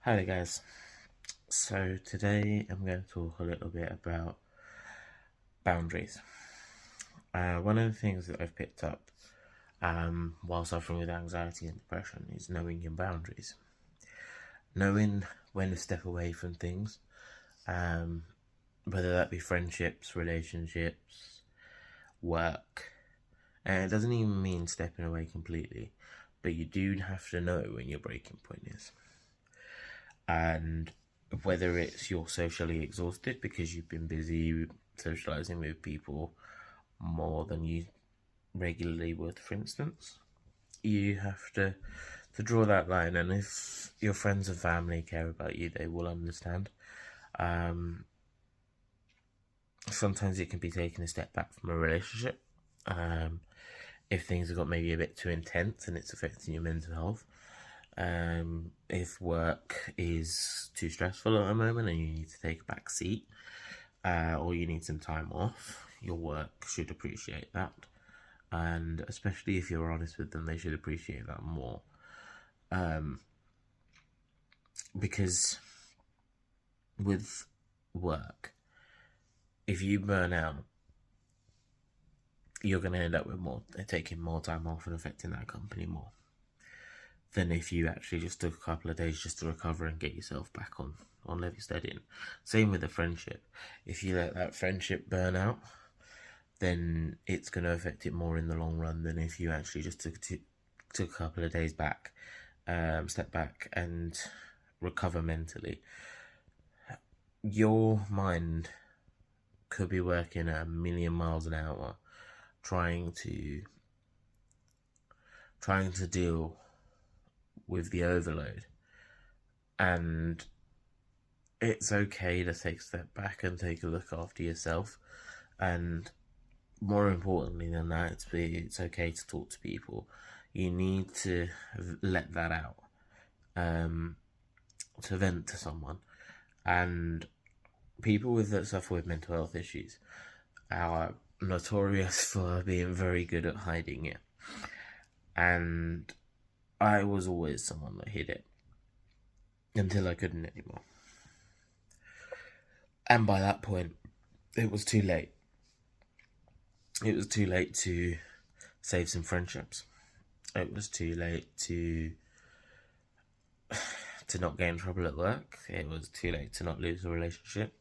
Hi there, guys. So today I'm going to talk a little bit about boundaries. One of the things that I've picked up while suffering with anxiety and depression is knowing your boundaries, knowing when to step away from things, um, whether that be friendships, relationships, work. And it doesn't even mean stepping away completely, but you do have to know when your breaking point is. And whether it's you're socially exhausted because you've been busy socializing with people more than you regularly would, for instance, you have to draw that line. And if your friends and family care about you, they will understand. Um, Sometimes it can be taking a step back from a relationship. If things have got maybe a bit too intense and it's affecting your mental health. If work is too stressful at the moment and you need to take a back seat, or you need some time off, your work should appreciate that. And especially if you're honest with them, they should appreciate that more. Because with work, if you burn out, you're going to end up with taking more time off and affecting that company more than if you actually just took a couple of days just to recover and get yourself back on level steady. Same with a friendship. If you let that friendship burn out, then it's going to affect it more in the long run than if you actually just took a couple of days back, step back and recover mentally. Your mind could be working a million miles an hour trying to deal with the overload, and it's okay to take a step back and take a look after yourself. And more importantly than that, it's okay to talk to people. You need to let that out, to vent to someone. And people that suffer with mental health issues are notorious for being very good at hiding it. And I was always someone that hid it until I couldn't anymore. And by that point, it was too late. It was too late to save some friendships. It was too late to not get in trouble at work. It was too late to not lose a relationship.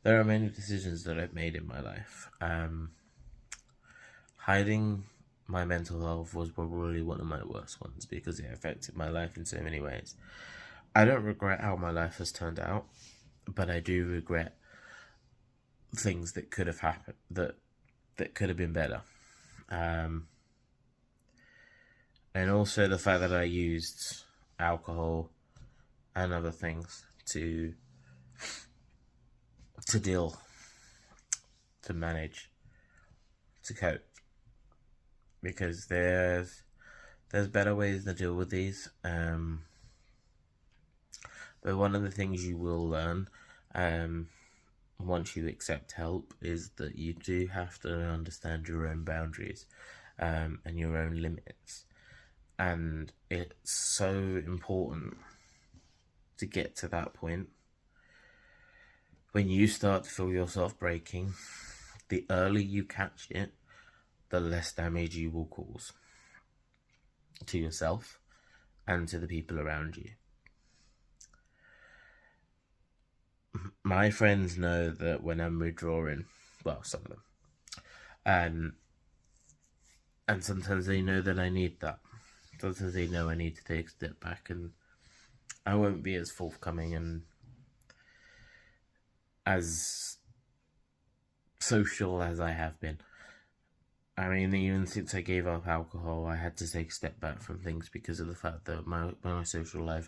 There are many decisions that I've made in my life. Hiding my mental health was probably one of my worst ones because it affected my life in so many ways. I don't regret how my life has turned out, but I do regret things that could have happened, that could have been better. And also the fact that I used alcohol and other things to deal, to manage, to cope, because there's better ways to deal with these. But one of the things you will learn, once you accept help, is that you do have to understand your own boundaries, and your own limits. And it's so important to get to that point. When you start to feel yourself breaking, the earlier you catch it, the less damage you will cause to yourself and to the people around you. My friends know that when I'm withdrawing, well, some of them, and sometimes they know that I need that. Sometimes they know I need to take a step back, and I won't be as forthcoming and as social as I have been. I mean, even since I gave up alcohol, I had to take a step back from things because of the fact that my social life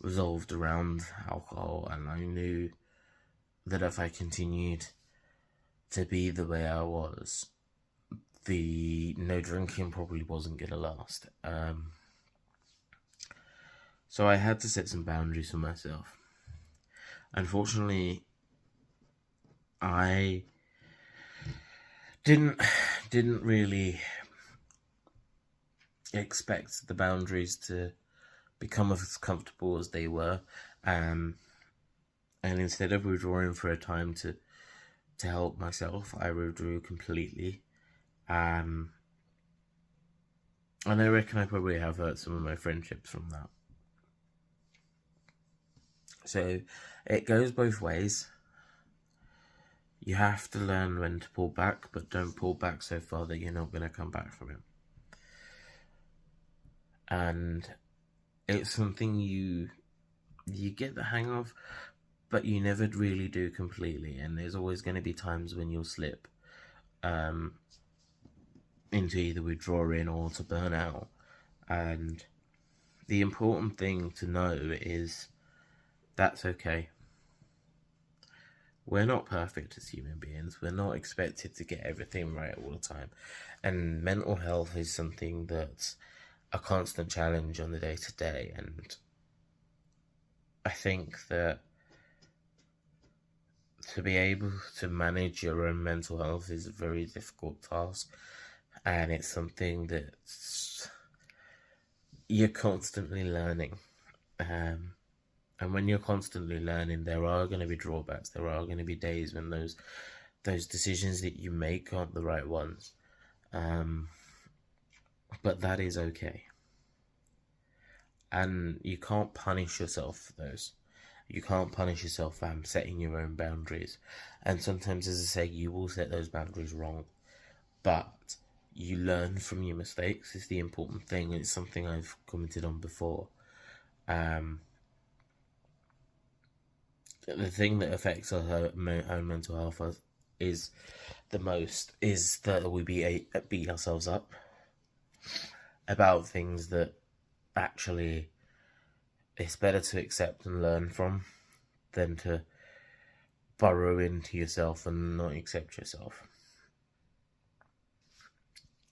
revolved around alcohol, and I knew that if I continued to be the way I was, the no drinking probably wasn't going to last. So I had to set some boundaries for myself. Unfortunately, I didn't really expect the boundaries to become as comfortable as they were, And instead of withdrawing for a time to help myself, I withdrew completely. And I reckon I probably have hurt some of my friendships from that. So it goes both ways. You have to learn when to pull back, but don't pull back so far that you're not going to come back from it. And it's something you get the hang of, but you never really do completely. And there's always going to be times when you'll slip into either withdrawing or to burnout. And the important thing to know is that's okay. We're not perfect as human beings. We're not expected to get everything right all the time. And mental health is something that's a constant challenge on the day-to-day. And I think that to be able to manage your own mental health is a very difficult task. And it's something that you're constantly learning. And when you're constantly learning, there are going to be drawbacks. There are going to be days when those decisions that you make aren't the right ones. But that is okay. And you can't punish yourself for those. You can't punish yourself for setting your own boundaries. And sometimes, as I say, you will set those boundaries wrong. But you learn from your mistakes is the important thing. It's something I've commented on before. The thing that affects our own mental health is the most is that we beat ourselves up about things that actually it's better to accept and learn from than to burrow into yourself and not accept yourself.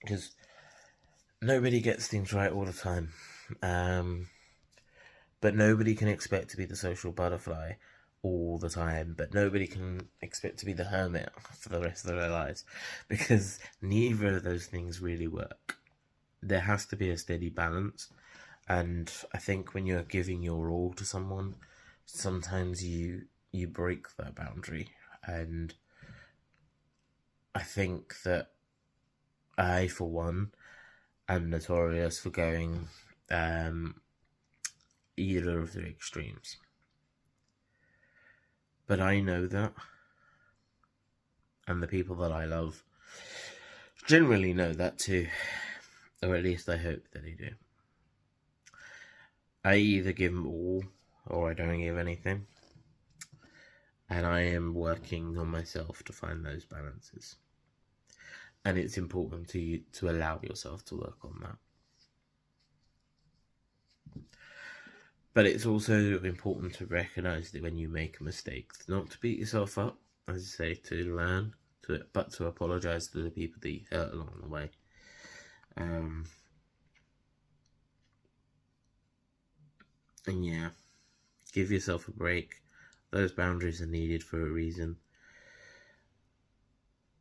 Because nobody gets things right all the time. But nobody can expect to be the social butterfly all the time, but nobody can expect to be the hermit for the rest of their lives, because neither of those things really work. There has to be a steady balance, and I think when you're giving your all to someone, sometimes you break that boundary. And I think that I, for one, am notorious for going either of the extremes. But I know that, and the people that I love generally know that too, or at least I hope that they do. I either give them all, or I don't give anything, and I am working on myself to find those balances. And it's important to allow yourself to work on that. But it's also important to recognise that when you make a mistake, not to beat yourself up, as I say, to learn, but to apologise to the people that you hurt along the way. And yeah, give yourself a break. Those boundaries are needed for a reason.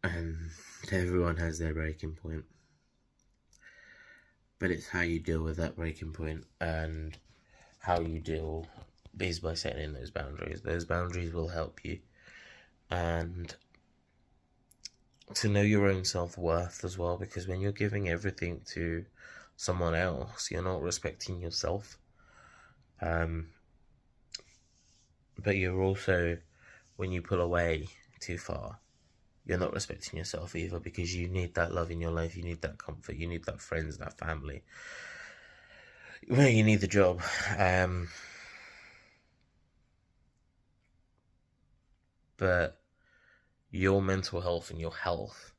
And everyone has their breaking point. But it's how you deal with that breaking point, and how you deal is by setting those boundaries. Those boundaries will help you. And to know your own self-worth as well, because when you're giving everything to someone else, you're not respecting yourself. But you're also, when you pull away too far, you're not respecting yourself either, because you need that love in your life, you need that comfort, you need that friends, that family. Well, you need the job. But your mental health and your health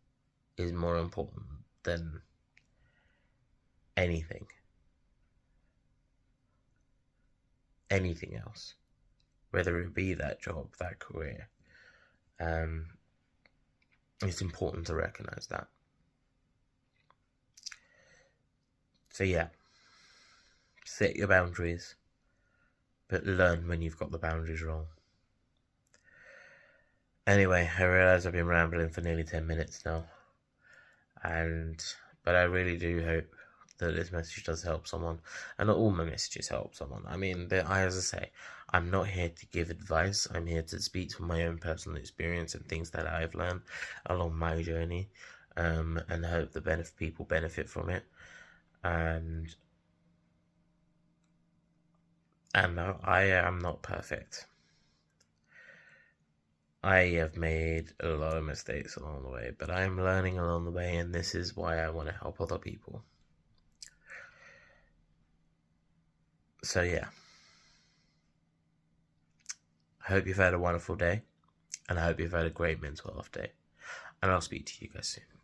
is more important than anything else, whether it be that job, that career. It's important to recognize that. So yeah, set your boundaries, but learn when you've got the boundaries wrong. Anyway, I realise I've been rambling for nearly 10 minutes now, but I really do hope that this message does help someone, and not all my messages help someone. I mean, as I say, I'm not here to give advice. I'm here to speak from my own personal experience and things that I've learned along my journey, and hope the people benefit from it. And no, I am not perfect. I have made a lot of mistakes along the way, but I'm learning along the way, and this is why I want to help other people. So yeah, I hope you've had a wonderful day, and I hope you've had a great mental health day, and I'll speak to you guys soon.